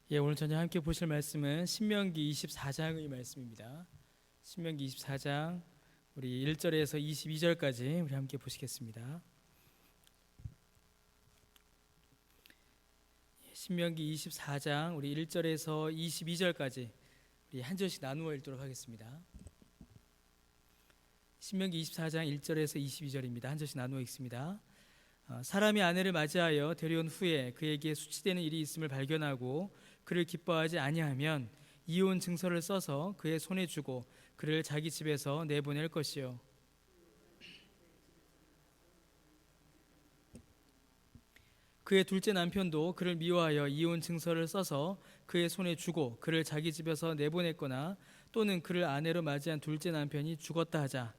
오늘 저녁 함께 보실 말씀은 신명기 24장의 말씀입니다. 신명기 24장 우리 1절에서 22절까지 우리 함께 보시겠습니다. 신명기 24장 우리 1절에서 22절까지 우리 한 절씩 나누어 읽도록 하겠습니다. 신명기 24장 1절에서 22절입니다. 한 절씩 나누어 읽습니다. 사람이 아내를 맞이하여 데려온 후에 그에게 수치되는 일이 있음을 발견하고 그를 기뻐하지 아니하면 이혼 증서를 써서 그의 손에 주고 그를 자기 집에서 내보낼 것이요, 그의 둘째 남편도 그를 미워하여 이혼 증서를 써서 그의 손에 주고 그를 자기 집에서 내보냈거나 또는 그를 아내로 맞이한 둘째 남편이 죽었다 하자.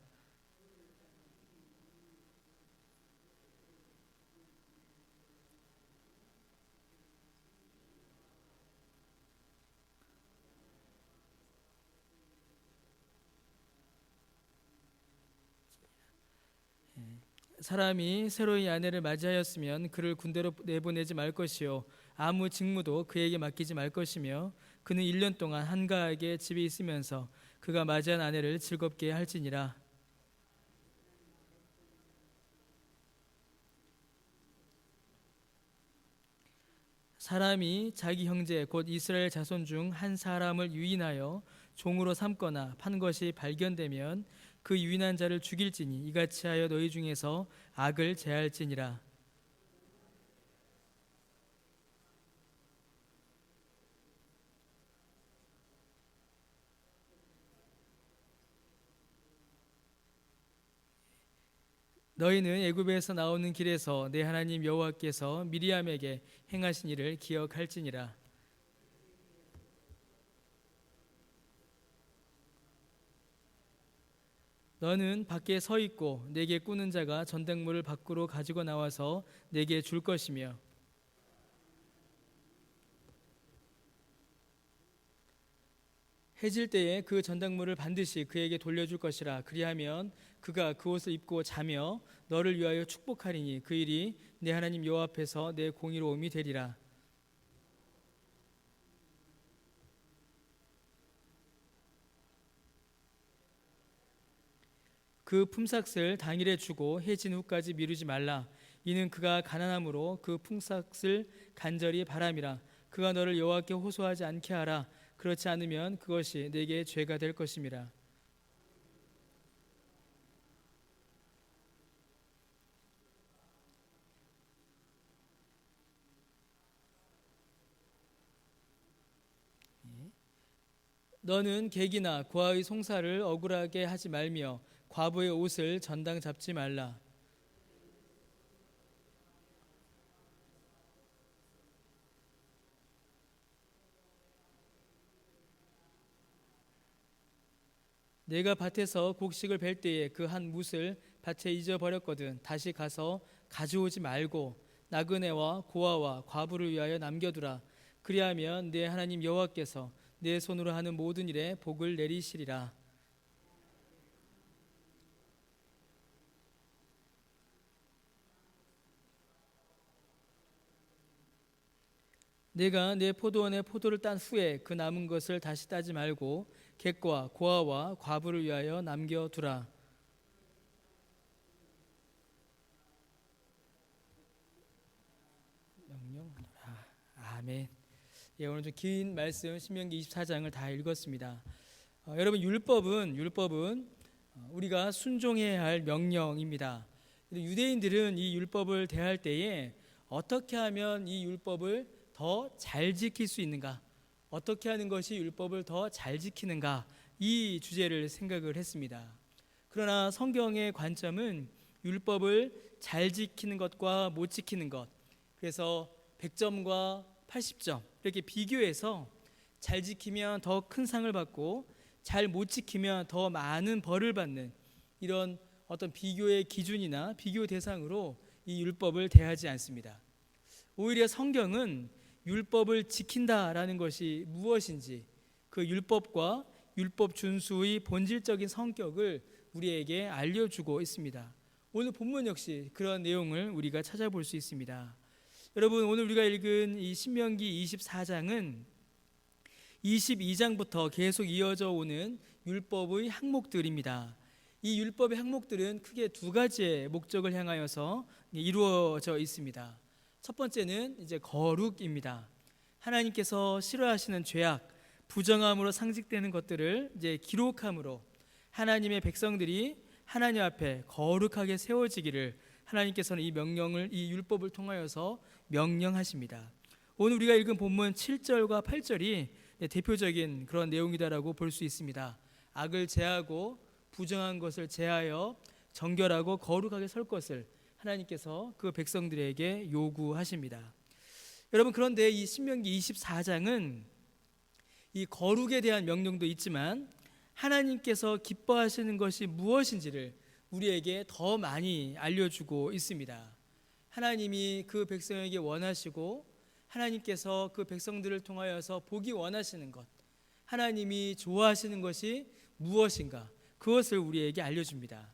사람이 새로이 아내를 맞이하였으면 그를 군대로 내보내지 말 것이요, 아무 직무도 그에게 맡기지 말 것이며 그는 1년 동안 한가하게 집에 있으면서 그가 맞이한 아내를 즐겁게 할지니라. 사람이 자기 형제 곧 이스라엘 자손 중 한 사람을 유인하여 종으로 삼거나 판 것이 발견되면 그 유인한 자를 죽일지니 이같이 하여 너희 중에서 악을 제할지니라. 너희는 애굽에서 나오는 길에서 내 하나님 여호와께서 미리암에게 행하신 일을 기억할지니라. 너는 밖에 서 있고 내게 꾸는 자가 전당물을 밖으로 가지고 나와서 내게 줄 것이며 해질 때에 그 전당물을 반드시 그에게 돌려줄 것이라. 그리하면 그가 그 옷을 입고 자며 너를 위하여 축복하리니 그 일이 내 하나님 여호와 앞에서 내 공의로움이 되리라. 그 품삯을 당일에 주고 해진 후까지 미루지 말라. 이는 그가 가난함으로 그 품삯을 간절히 바람이라. 그가 너를 여호와께 호소하지 않게 하라. 그렇지 않으면 그것이 내게 죄가 될 것임이라. 너는 객이나 고아의 송사를 억울하게 하지 말며 과부의 옷을 전당 잡지 말라. 내가 밭에서 곡식을 벨 때에 그 한 뭇을 밭에 잊어버렸거든 다시 가서 가져오지 말고 나그네와 고아와 과부를 위하여 남겨두라. 그리하면 내 하나님 여호와께서 내 손으로 하는 모든 일에 복을 내리시리라. 내가 내 포도원에 포도를 딴 후에 그 남은 것을 다시 따지 말고 객과 고아와 과부를 위하여 남겨두라. 명령하노라. 아멘. 오늘 좀 긴 말씀 신명기 24장을 다 읽었습니다. 여러분 율법은 우리가 순종해야 할 명령입니다. 유대인들은 이 율법을 대할 때에 어떻게 하면 이 율법을 더 잘 지킬 수 있는가, 어떻게 하는 것이 율법을 더 잘 지키는가, 이 주제를 생각을 했습니다. 그러나 성경의 관점은 율법을 잘 지키는 것과 못 지키는 것, 그래서 100점과 80점 이렇게 비교해서 잘 지키면 더 큰 상을 받고 잘 못 지키면 더 많은 벌을 받는 이런 어떤 비교의 기준이나 비교 대상으로 이 율법을 대하지 않습니다. 오히려 성경은 율법을 지킨다라는 것이 무엇인지, 그 율법과 율법 준수의 본질적인 성격을 우리에게 알려주고 있습니다. 오늘 본문 역시 그런 내용을 우리가 찾아볼 수 있습니다. 여러분, 오늘 우리가 읽은 이 신명기 24장은 22장부터 계속 이어져 오는 율법의 항목들입니다. 이 율법의 항목들은 크게 두 가지의 목적을 향하여서 이루어져 있습니다. 첫 번째는 이제 거룩입니다. 하나님께서 싫어하시는 죄악, 부정함으로 상징되는 것들을 이제 기록함으로 하나님의 백성들이 하나님 앞에 거룩하게 세워지기를 하나님께서는 이 명령을, 이 율법을 통하여서 명령하십니다. 오늘 우리가 읽은 본문 7절과 8절이 대표적인 그런 내용이다라고 볼 수 있습니다. 악을 제하고 부정한 것을 제하여 정결하고 거룩하게 설 것을 하나님께서 그 백성들에게 요구하십니다. 여러분, 그런데 이 신명기 24장은 이 거룩에 대한 명령도 있지만 하나님께서 기뻐하시는 것이 무엇인지를 우리에게 더 많이 알려주고 있습니다. 하나님이 그 백성에게 원하시고 하나님께서 그 백성들을 통하여서 보기 원하시는 것, 하나님이 좋아하시는 것이 무엇인가, 그것을 우리에게 알려줍니다.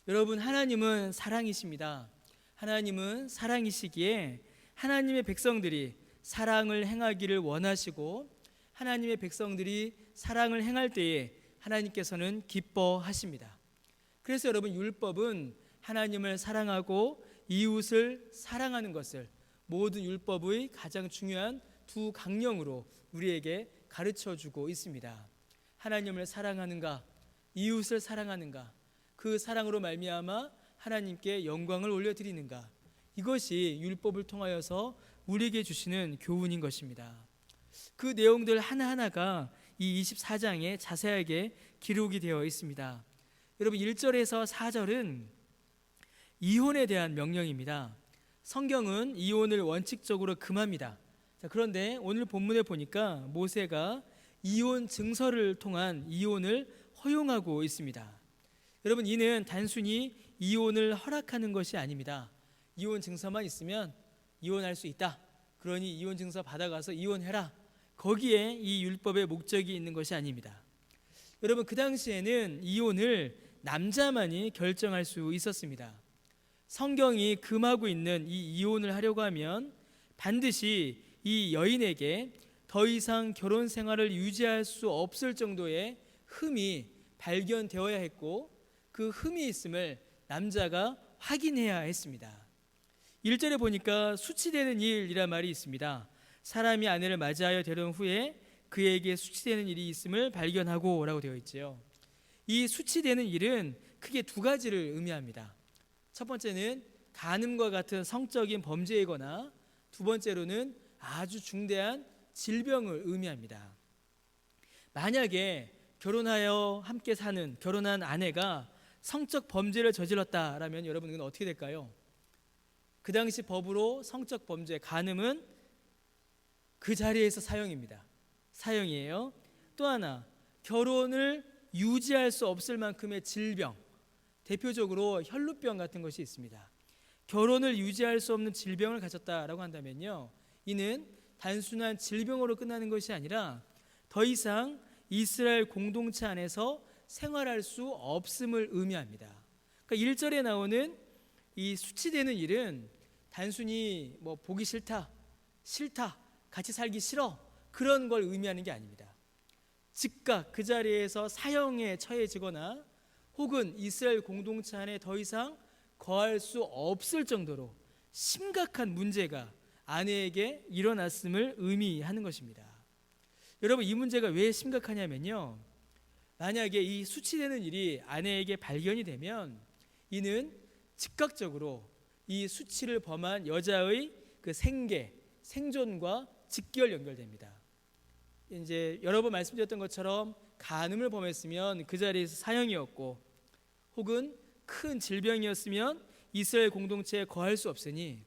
여러분, 하나님은 사랑이십니다. 하나님은 사랑이시기에 하나님의 백성들이 사랑을 행하기를 원하시고 하나님의 백성들이 사랑을 행할 때에 하나님께서는 기뻐하십니다. 그래서 여러분, 율법은 하나님을 사랑하고 이웃을 사랑하는 것을 모든 율법의 가장 중요한 두 강령으로 우리에게 가르쳐주고 있습니다. 하나님을 사랑하는가, 이웃을 사랑하는가, 그 사랑으로 말미암아 하나님께 영광을 올려드리는가, 이것이 율법을 통하여서 우리에게 주시는 교훈인 것입니다. 그 내용들 하나하나가 이 24장에 자세하게 기록이 되어 있습니다. 여러분, 1절에서 4절은 이혼에 대한 명령입니다. 성경은 이혼을 원칙적으로 금합니다. 그런데 오늘 본문에 보니까 모세가 이혼 증서를 통한 이혼을 허용하고 있습니다. 여러분, 이는 단순히 이혼을 허락하는 것이 아닙니다. 이혼 증서만 있으면 이혼할 수 있다, 그러니 이혼 증서 받아가서 이혼해라, 거기에 이 율법의 목적이 있는 것이 아닙니다. 여러분, 그 당시에는 이혼을 남자만이 결정할 수 있었습니다. 성경이 금하고 있는 이 이혼을 하려고 하면 반드시 이 여인에게 더 이상 결혼 생활을 유지할 수 없을 정도의 흠이 발견되어야 했고, 그 흠이 있음을 남자가 확인해야 했습니다. 1절에 보니까 수치되는 일이란 말이 있습니다. 사람이 아내를 맞이하여 데려온 후에 그에게 수치되는 일이 있음을 발견하고 라고 되어 있죠. 이 수치되는 일은 크게 두 가지를 의미합니다. 첫 번째는 간음과 같은 성적인 범죄이거나, 두 번째로는 아주 중대한 질병을 의미합니다. 만약에 결혼하여 함께 사는 결혼한 아내가 성적 범죄를 저질렀다라면 여러분, 이건 어떻게 될까요? 그 당시 법으로 성적 범죄, 간음은 그 자리에서 사형입니다. 사형이에요. 또 하나, 결혼을 유지할 수 없을 만큼의 질병, 대표적으로 혈루병 같은 것이 있습니다. 결혼을 유지할 수 없는 질병을 가졌다라고 한다면요, 이는 단순한 질병으로 끝나는 것이 아니라 더 이상 이스라엘 공동체 안에서 생활할 수 없음을 의미합니다. 그러니까 1절에 나오는 이 수치되는 일은 단순히 뭐 보기 싫다, 같이 살기 싫어, 그런 걸 의미하는 게 아닙니다. 즉각 그 자리에서 사형에 처해지거나 혹은 이스라엘 공동체 안에 더 이상 거할 수 없을 정도로 심각한 문제가 아내에게 일어났음을 의미하는 것입니다. 여러분, 이 문제가 왜 심각하냐면요, 만약에 이 수치되는 일이 아내에게 발견이 되면 이는 즉각적으로 이 수치를 범한 여자의 그 생존과 직결 연결됩니다. 이제 여러 번 말씀드렸던 것처럼 간음을 범했으면 그 자리에서 사형이었고, 혹은 큰 질병이었으면 이스라엘 공동체에 거할 수 없으니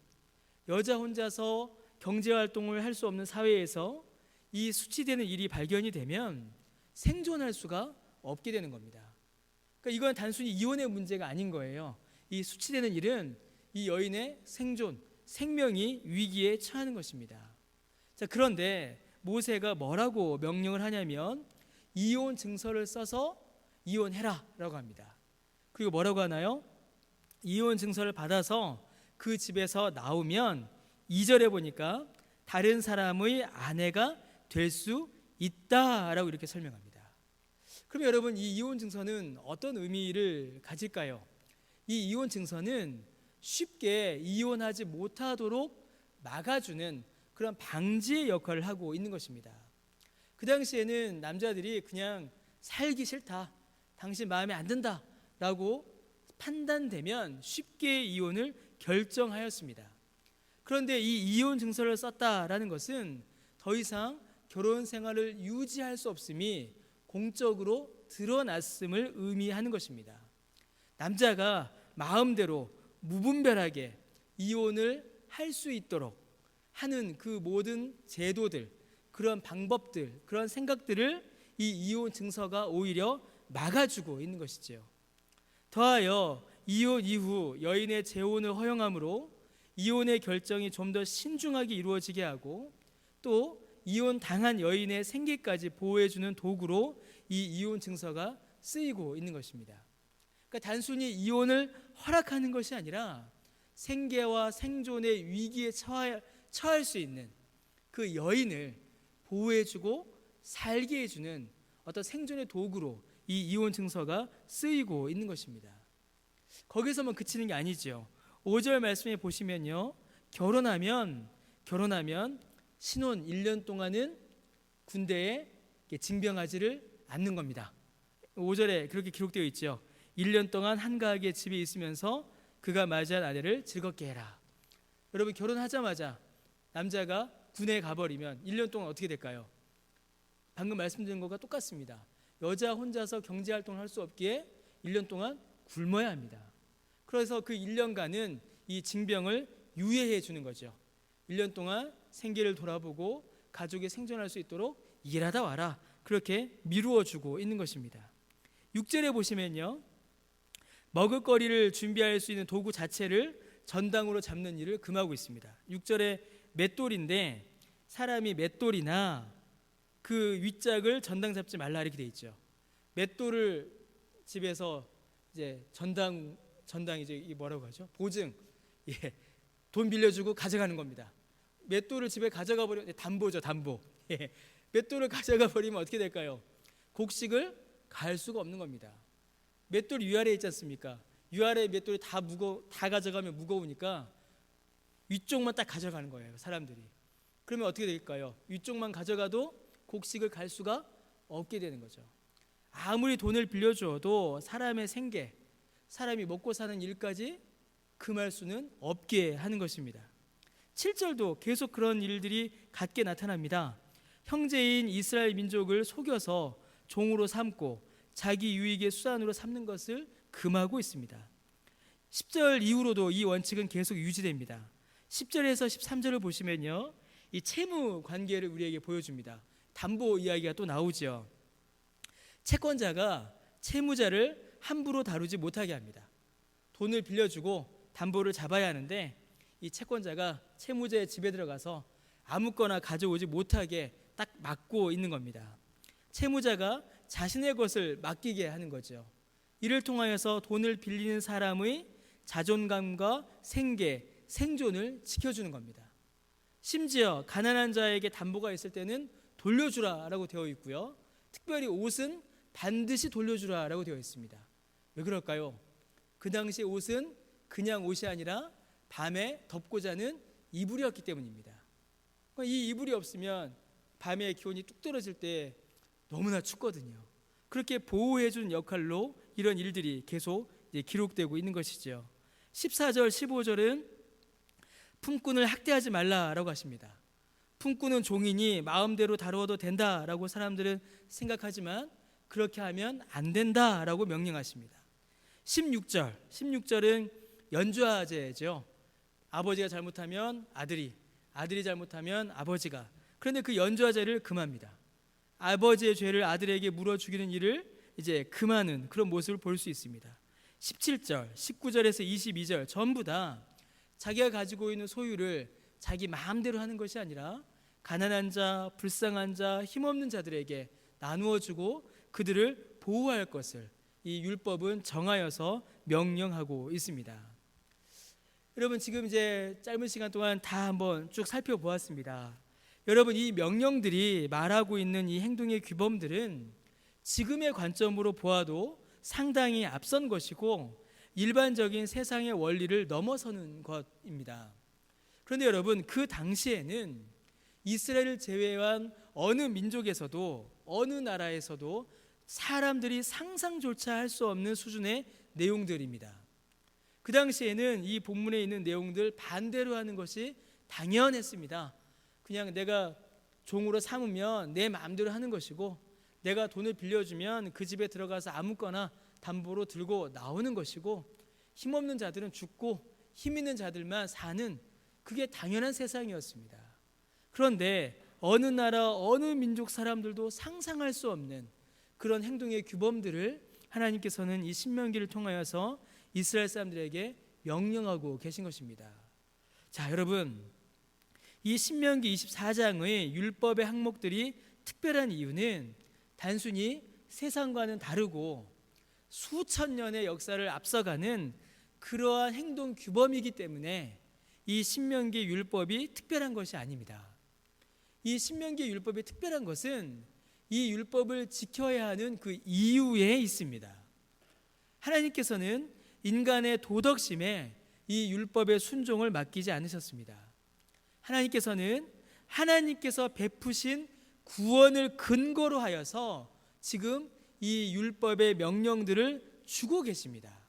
여자 혼자서 경제활동을 할 수 없는 사회에서 이 수치되는 일이 발견이 되면 생존할 수가 없게 되는 겁니다. 그러니까 이건 단순히 이혼의 문제가 아닌 거예요. 이 수치되는 일은 이 여인의 생존, 생명이 위기에 처하는 것입니다. 자, 그런데 모세가 뭐라고 명령을 하냐면 이혼 증서를 써서 이혼해라 라고 합니다. 그리고 뭐라고 하나요? 이혼 증서를 받아서 그 집에서 나오면 2절에 보니까 다른 사람의 아내가 될 수 있다라고 이렇게 설명합니다. 그럼 여러분, 이 이혼 증서는 어떤 의미를 가질까요? 이 이혼 증서는 쉽게 이혼하지 못하도록 막아주는 그런 방지의 역할을 하고 있는 것입니다. 그 당시에는 남자들이 그냥 살기 싫다, 당신 마음에 안 든다 라고 판단되면 쉽게 이혼을 결정하였습니다. 그런데 이 이혼 증서를 썼다라는 것은 더 이상 결혼 생활을 유지할 수 없음이 공적으로 드러났음을 의미하는 것입니다. 남자가 마음대로 무분별하게 이혼을 할 수 있도록 하는 그 모든 제도들, 그런 방법들, 그런 생각들을 이 이혼 증서가 오히려 막아주고 있는 것이지요. 더하여 이혼 이후 여인의 재혼을 허용함으로 이혼의 결정이 좀 더 신중하게 이루어지게 하고, 또 이혼 당한 여인의 생계까지 보호해주는 도구로 이 이혼 증서가 쓰이고 있는 것입니다. 그러니까 단순히 이혼을 허락하는 것이 아니라 생계와 생존의 위기에 처할 수 있는 그 여인을 보호해주고 살게 해주는 어떤 생존의 도구로 이 이혼 증서가 쓰이고 있는 것입니다. 거기서만 그치는 게 아니죠. 5절 말씀에 보시면요, 결혼하면 신혼 1년 동안은 군대에 징병하지를 않는 겁니다. 5절에 그렇게 기록되어 있죠. 1년 동안 한가하게 집에 있으면서 그가 맞이한 아내를 즐겁게 해라. 여러분, 결혼하자마자 남자가 군에 가버리면 1년 동안 어떻게 될까요? 방금 말씀드린 것과 똑같습니다. 여자 혼자서 경제활동을 할 수 없기에 1년 동안 굶어야 합니다. 그래서 그 1년간은 이 징병을 유예해 주는 거죠. 1년 동안 생계를 돌아보고 가족이 생존할 수 있도록 일하다 와라, 그렇게 미루어 주고 있는 것입니다. 6절에 보시면요, 먹을거리를 준비할 수 있는 도구 자체를 전당으로 잡는 일을 금하고 있습니다. 6절에 맷돌인데, 사람이 맷돌이나 그 윗짝을 전당 잡지 말라 이렇게 돼 있죠. 맷돌을 집에서 이제 전당 이제 이 뭐라고 하죠? 보증, 돈 빌려주고 가져가는 겁니다. 맷돌을 집에 가져가 버리면 담보죠, 담보. 맷돌을 가져가 버리면 어떻게 될까요? 곡식을 갈 수가 없는 겁니다. 맷돌 위아래에 있지 않습니까? 위아래 맷돌이 다 가져가면 무거우니까 위쪽만 딱 가져가는 거예요, 사람들이. 그러면 어떻게 될까요? 위쪽만 가져가도 곡식을 갈 수가 없게 되는 거죠. 아무리 돈을 빌려줘도 사람의 생계, 사람이 먹고 사는 일까지 금할 수는 없게 하는 것입니다. 7절도 계속 그런 일들이 같게 나타납니다. 형제인 이스라엘 민족을 속여서 종으로 삼고 자기 유익의 수단으로 삼는 것을 금하고 있습니다. 10절 이후로도 이 원칙은 계속 유지됩니다. 10절에서 13절을 보시면요, 이 채무 관계를 우리에게 보여줍니다. 담보 이야기가 또 나오죠. 채권자가 채무자를 함부로 다루지 못하게 합니다. 돈을 빌려주고 담보를 잡아야 하는데, 이 채권자가 채무자의 집에 들어가서 아무거나 가져오지 못하게 딱 막고 있는 겁니다. 채무자가 자신의 것을 맡기게 하는 거죠. 이를 통하여서 돈을 빌리는 사람의 자존감과 생계, 생존을 지켜주는 겁니다. 심지어 가난한 자에게 담보가 있을 때는 돌려주라라고 되어 있고요, 특별히 옷은 반드시 돌려주라라고 되어 있습니다. 왜 그럴까요? 그 당시 옷은 그냥 옷이 아니라 밤에 덮고 자는 이불이었기 때문입니다. 이 이불이 없으면 밤에 기온이 뚝 떨어질 때 너무나 춥거든요. 그렇게 보호해주는 역할로 이런 일들이 계속 기록되고 있는 것이죠. 14절, 15절은 품꾼을 학대하지 말라라고 하십니다. 품꾼은 종이니 마음대로 다루어도 된다라고 사람들은 생각하지만 그렇게 하면 안 된다라고 명령하십니다. 16절은 연좌제죠. 아버지가 잘못하면 아들이 잘못하면 아버지가. 그런데 그 연좌제를 금합니다. 아버지의 죄를 아들에게 물어 죽이는 일을 이제 금하는 그런 모습을 볼 수 있습니다. 17절, 19절에서 22절 전부 다 자기가 가지고 있는 소유를 자기 마음대로 하는 것이 아니라 가난한 자, 불쌍한 자, 힘없는 자들에게 나누어 주고 그들을 보호할 것을 이 율법은 정하여서 명령하고 있습니다. 여러분, 지금 이제 짧은 시간 동안 다 한번 쭉 살펴보았습니다. 여러분, 이 명령들이 말하고 있는 이 행동의 규범들은 지금의 관점으로 보아도 상당히 앞선 것이고 일반적인 세상의 원리를 넘어서는 것입니다. 그런데 여러분, 그 당시에는 이스라엘을 제외한 어느 민족에서도 어느 나라에서도 사람들이 상상조차 할 수 없는 수준의 내용들입니다. 그 당시에는 이 본문에 있는 내용들 반대로 하는 것이 당연했습니다. 그냥 내가 종으로 삼으면 내 마음대로 하는 것이고, 내가 돈을 빌려주면 그 집에 들어가서 아무거나 담보로 들고 나오는 것이고, 힘없는 자들은 죽고 힘 있는 자들만 사는, 그게 당연한 세상이었습니다. 그런데 어느 나라 어느 민족 사람들도 상상할 수 없는 그런 행동의 규범들을 하나님께서는 이 신명기를 통하여서 이스라엘 사람들에게 명령하고 계신 것입니다. 자, 여러분, 이 신명기 24장의 율법의 항목들이 특별한 이유는 단순히 세상과는 다르고 수천 년의 역사를 앞서가는 그러한 행동 규범이기 때문에 이 신명기 율법이 특별한 것이 아닙니다. 이 신명기 율법이 특별한 것은 이 율법을 지켜야 하는 그 이유에 있습니다. 하나님께서는 인간의 도덕심에 이 율법의 순종을 맡기지 않으셨습니다. 하나님께서는 하나님께서 베푸신 구원을 근거로 하여서 지금 이 율법의 명령들을 주고 계십니다.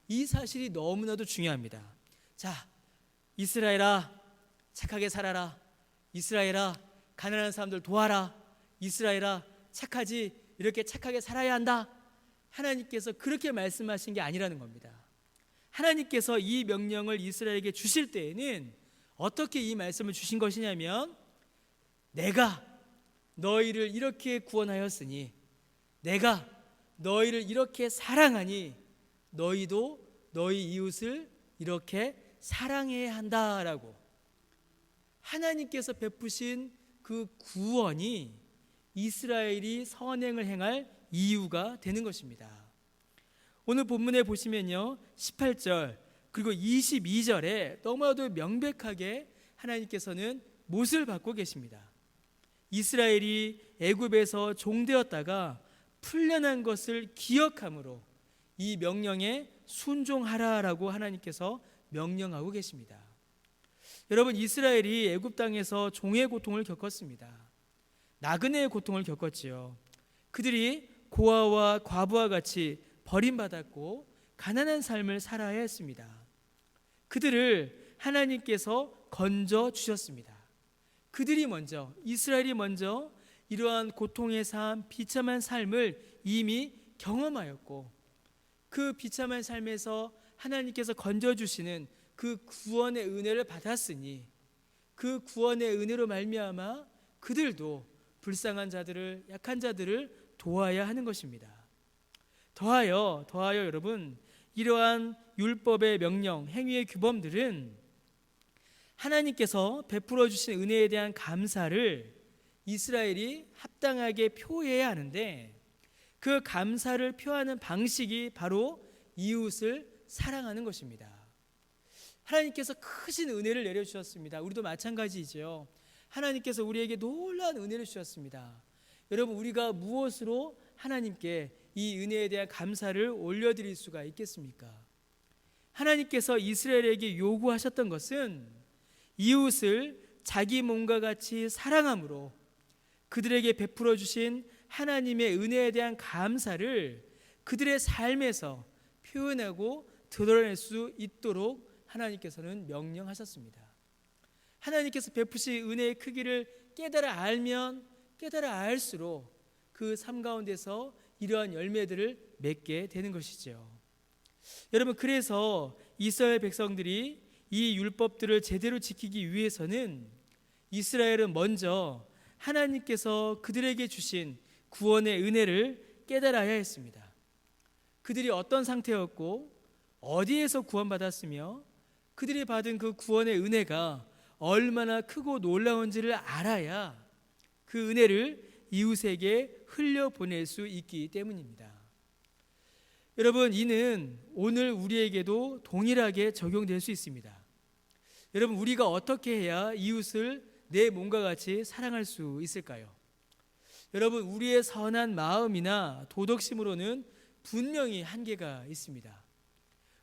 이 사실이 너무나도 중요합니다. 자, 이스라엘아, 착하게 살아라. 이스라엘아, 가난한 사람들 도와라. 이스라엘아, 착하지, 이렇게 착하게 살아야 한다. 하나님께서 그렇게 말씀하신 게 아니라는 겁니다. 하나님께서 이 명령을 이스라엘에게 주실 때에는 어떻게 이 말씀을 주신 것이냐면, 내가 너희를 이렇게 구원하였으니, 내가 너희를 이렇게 사랑하니 너희도 너희 이웃을 이렇게 사랑해야 한다라고, 하나님께서 베푸신 그 구원이 이스라엘이 선행을 행할 이유가 되는 것입니다. 오늘 본문에 보시면요, 18절 그리고 22절에 너무나도 명백하게 하나님께서는 못을 받고 계십니다. 이스라엘이 애굽에서 종되었다가 풀려난 것을 기억함으로 이 명령에 순종하라라고 하나님께서 명령하고 계십니다. 여러분, 이스라엘이 애굽 땅에서 종의 고통을 겪었습니다. 나그네의 고통을 겪었지요. 그들이 고아와 과부와 같이 버림받았고 가난한 삶을 살아야 했습니다. 그들을 하나님께서 건져 주셨습니다. 그들이 먼저, 이스라엘이 먼저 이러한 고통의 삶, 비참한 삶을 이미 경험하였고, 그 비참한 삶에서 하나님께서 건져주시는 그 구원의 은혜를 받았으니, 그 구원의 은혜로 말미암아 그들도 불쌍한 자들을, 약한 자들을 도와야 하는 것입니다. 더하여 여러분, 이러한 율법의 명령, 행위의 규범들은 하나님께서 베풀어 주신 은혜에 대한 감사를 이스라엘이 합당하게 표해야 하는데, 그 감사를 표하는 방식이 바로 이웃을 사랑하는 것입니다. 하나님께서 크신 은혜를 내려주셨습니다. 우리도 마찬가지이죠. 하나님께서 우리에게 놀라운 은혜를 주셨습니다. 여러분, 우리가 무엇으로 하나님께 이 은혜에 대한 감사를 올려드릴 수가 있겠습니까? 하나님께서 이스라엘에게 요구하셨던 것은 이웃을 자기 몸과 같이 사랑함으로 그들에게 베풀어 주신 하나님의 은혜에 대한 감사를 그들의 삶에서 표현하고 드러낼 수 있도록 하나님께서는 명령하셨습니다. 하나님께서 베푸신 은혜의 크기를 깨달아 알면 깨달아 알수록 그 삶 가운데서 이러한 열매들을 맺게 되는 것이죠. 여러분, 그래서 이스라엘 백성들이 이 율법들을 제대로 지키기 위해서는 이스라엘은 먼저 하나님께서 그들에게 주신 구원의 은혜를 깨달아야 했습니다. 그들이 어떤 상태였고 어디에서 구원받았으며 그들이 받은 그 구원의 은혜가 얼마나 크고 놀라운지를 알아야 그 은혜를 이웃에게 흘려보낼 수 있기 때문입니다. 여러분, 이는 오늘 우리에게도 동일하게 적용될 수 있습니다. 여러분, 우리가 어떻게 해야 이웃을 내 몸과 같이 사랑할 수 있을까요? 여러분, 우리의 선한 마음이나 도덕심으로는 분명히 한계가 있습니다.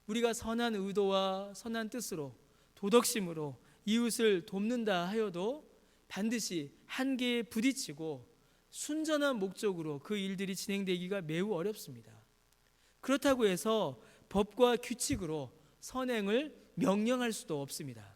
우리가 선한 의도와 선한 뜻으로 도덕심으로 이웃을 돕는다 하여도 반드시 한계에 부딪히고 순전한 목적으로 그 일들이 진행되기가 매우 어렵습니다. 그렇다고 해서 법과 규칙으로 선행을 명령할 수도 없습니다.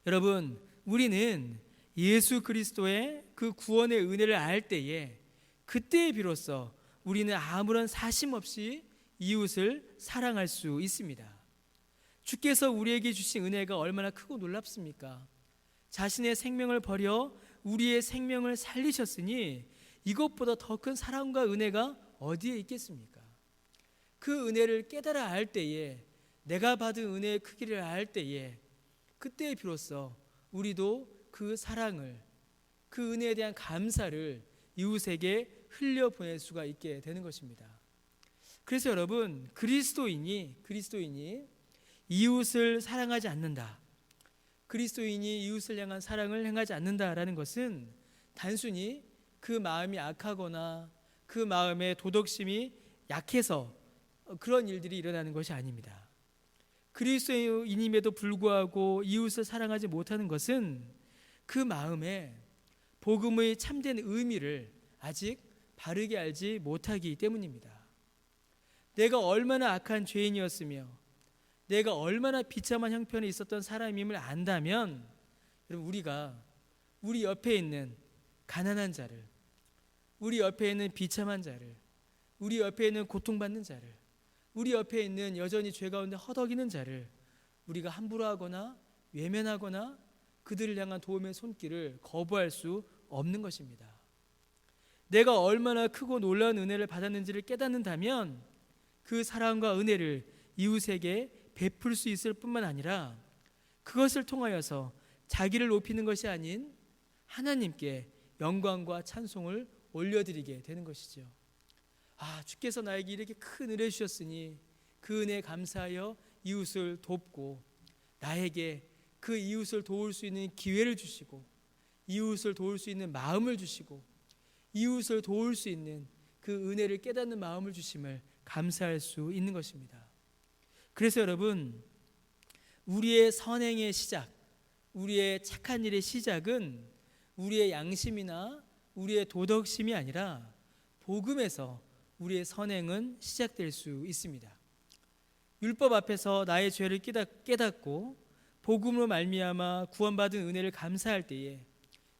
여러분, 우리는 예수 그리스도의 그 구원의 은혜를 알 때에 그때에 비로소 우리는 아무런 사심 없이 이웃을 사랑할 수 있습니다. 주께서 우리에게 주신 은혜가 얼마나 크고 놀랍습니까? 자신의 생명을 버려 우리의 생명을 살리셨으니 이것보다 더 큰 사랑과 은혜가 어디에 있겠습니까? 그 은혜를 깨달아 알 때에, 내가 받은 은혜의 크기를 알 때에, 그때에 비로소 우리도 그 사랑을, 그 은혜에 대한 감사를 이웃에게 흘려보낼 수가 있게 되는 것입니다. 그래서 여러분, 그리스도인이 이웃을 사랑하지 않는다, 그리스도인이 이웃을 향한 사랑을 행하지 않는다라는 것은 단순히 그 마음이 악하거나 그 마음의 도덕심이 약해서 그런 일들이 일어나는 것이 아닙니다. 그리스도인임에도 불구하고 이웃을 사랑하지 못하는 것은 그 마음에 복음의 참된 의미를 아직 바르게 알지 못하기 때문입니다. 내가 얼마나 악한 죄인이었으며 내가 얼마나 비참한 형편에 있었던 사람임을 안다면, 여러분, 우리가 우리 옆에 있는 가난한 자를, 우리 옆에 있는 비참한 자를, 우리 옆에 있는 고통받는 자를, 우리 옆에 있는 여전히 죄 가운데 허덕이는 자를 우리가 함부로 하거나 외면하거나 그들을 향한 도움의 손길을 거부할 수 없는 것입니다. 내가 얼마나 크고 놀라운 은혜를 받았는지를 깨닫는다면 그 사랑과 은혜를 이웃에게 베풀 수 있을 뿐만 아니라 그것을 통하여서 자기를 높이는 것이 아닌 하나님께 영광과 찬송을 올려드리게 되는 것이죠. 주께서 나에게 이렇게 큰 은혜 주셨으니 그 은혜에 감사하여 이웃을 돕고, 나에게 그 이웃을 도울 수 있는 기회를 주시고, 이웃을 도울 수 있는 마음을 주시고, 이웃을 도울 수 있는 그 은혜를 깨닫는 마음을 주심을 감사할 수 있는 것입니다. 그래서 여러분, 우리의 선행의 시작, 우리의 착한 일의 시작은 우리의 양심이나 우리의 도덕심이 아니라 복음에서 우리의 선행은 시작될 수 있습니다. 율법 앞에서 나의 죄를 깨닫고 복음으로 말미암아 구원받은 은혜를 감사할 때에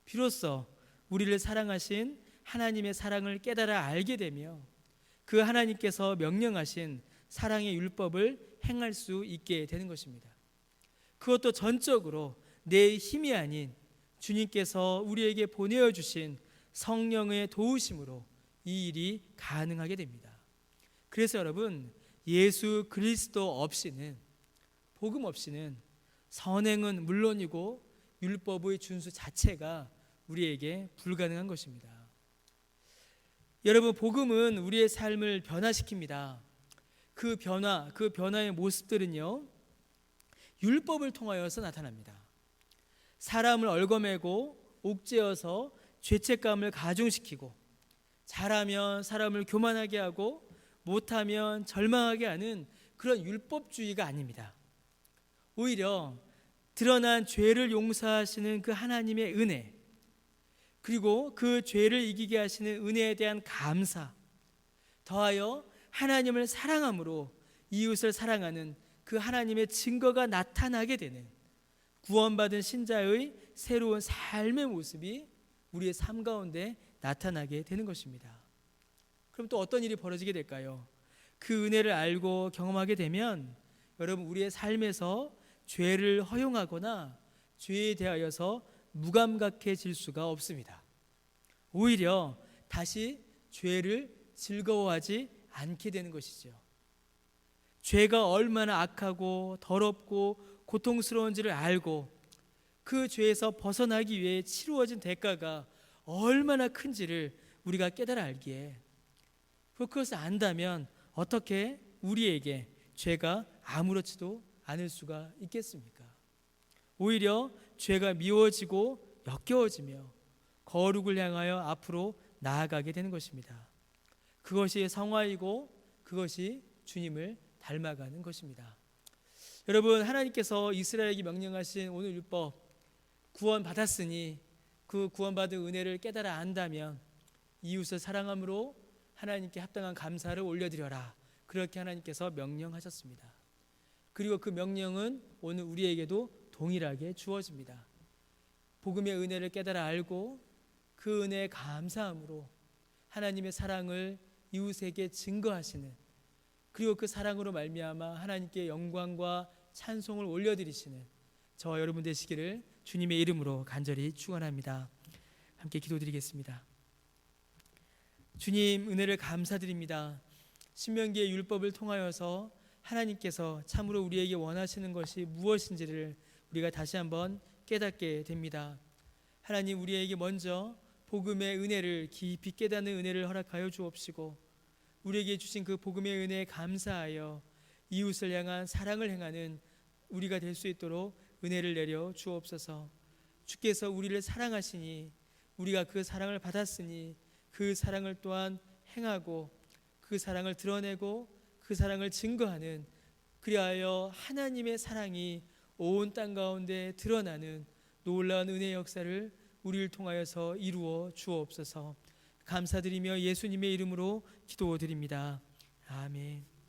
비로소 우리를 사랑하신 하나님의 사랑을 깨달아 알게 되며 그 하나님께서 명령하신 사랑의 율법을 행할 수 있게 되는 것입니다. 그것도 전적으로 내 힘이 아닌 주님께서 우리에게 보내어 주신 성령의 도우심으로 이 일이 가능하게 됩니다. 그래서 여러분, 예수 그리스도 없이는, 복음 없이는 선행은 물론이고 율법의 준수 자체가 우리에게 불가능한 것입니다. 여러분, 복음은 우리의 삶을 변화시킵니다. 그 변화의 모습들은요, 율법을 통하여서 나타납니다. 사람을 얽어매고 옥죄어서 죄책감을 가중시키고, 잘하면 사람을 교만하게 하고 못하면 절망하게 하는 그런 율법주의가 아닙니다. 오히려 드러난 죄를 용서하시는 그 하나님의 은혜, 그리고 그 죄를 이기게 하시는 은혜에 대한 감사, 더하여 하나님을 사랑함으로 이웃을 사랑하는 그 하나님의 증거가 나타나게 되는 구원받은 신자의 새로운 삶의 모습이 우리의 삶 가운데 나타나게 되는 것입니다. 그럼 또 어떤 일이 벌어지게 될까요? 그 은혜를 알고 경험하게 되면 여러분, 우리의 삶에서 죄를 허용하거나 죄에 대하여서 무감각해질 수가 없습니다. 오히려 다시 죄를 즐거워하지 않게 되는 것이죠. 죄가 얼마나 악하고 더럽고 고통스러운지를 알고 그 죄에서 벗어나기 위해 치루어진 대가가 얼마나 큰지를 우리가 깨달아 알기에, 그것을 안다면 어떻게 우리에게 죄가 아무렇지도 않을 수가 있겠습니까? 오히려 죄가 미워지고 역겨워지며 거룩을 향하여 앞으로 나아가게 되는 것입니다. 그것이 성화이고 그것이 주님을 닮아가는 것입니다. 여러분, 하나님께서 이스라엘에게 명령하신 오늘 율법, 구원 받았으니 그 구원받은 은혜를 깨달아 안다면 이웃을 사랑함으로 하나님께 합당한 감사를 올려드려라, 그렇게 하나님께서 명령하셨습니다. 그리고 그 명령은 오늘 우리에게도 동일하게 주어집니다. 복음의 은혜를 깨달아 알고 그 은혜에 감사함으로 하나님의 사랑을 이웃에게 증거하시는, 그리고 그 사랑으로 말미암아 하나님께 영광과 찬송을 올려드리시는 저와 여러분 되시기를 주님의 이름으로 간절히 축원합니다. 함께 기도드리겠습니다. 주님, 은혜를 감사드립니다. 신명기의 율법을 통하여서 하나님께서 참으로 우리에게 원하시는 것이 무엇인지를 우리가 다시 한번 깨닫게 됩니다. 하나님, 우리에게 먼저 복음의 은혜를 깊이 깨닫는 은혜를 허락하여 주옵시고, 우리에게 주신 그 복음의 은혜에 감사하여 이웃을 향한 사랑을 행하는 우리가 될 수 있도록 은혜를 내려 주옵소서. 주께서 우리를 사랑하시니 우리가 그 사랑을 받았으니 그 사랑을 또한 행하고 그 사랑을 드러내고 그 사랑을 증거하는, 그리하여 하나님의 사랑이 온 땅 가운데 드러나는 놀라운 은혜의 역사를 우리를 통하여서 이루어 주옵소서. 감사드리며 예수님의 이름으로 기도드립니다. 아멘.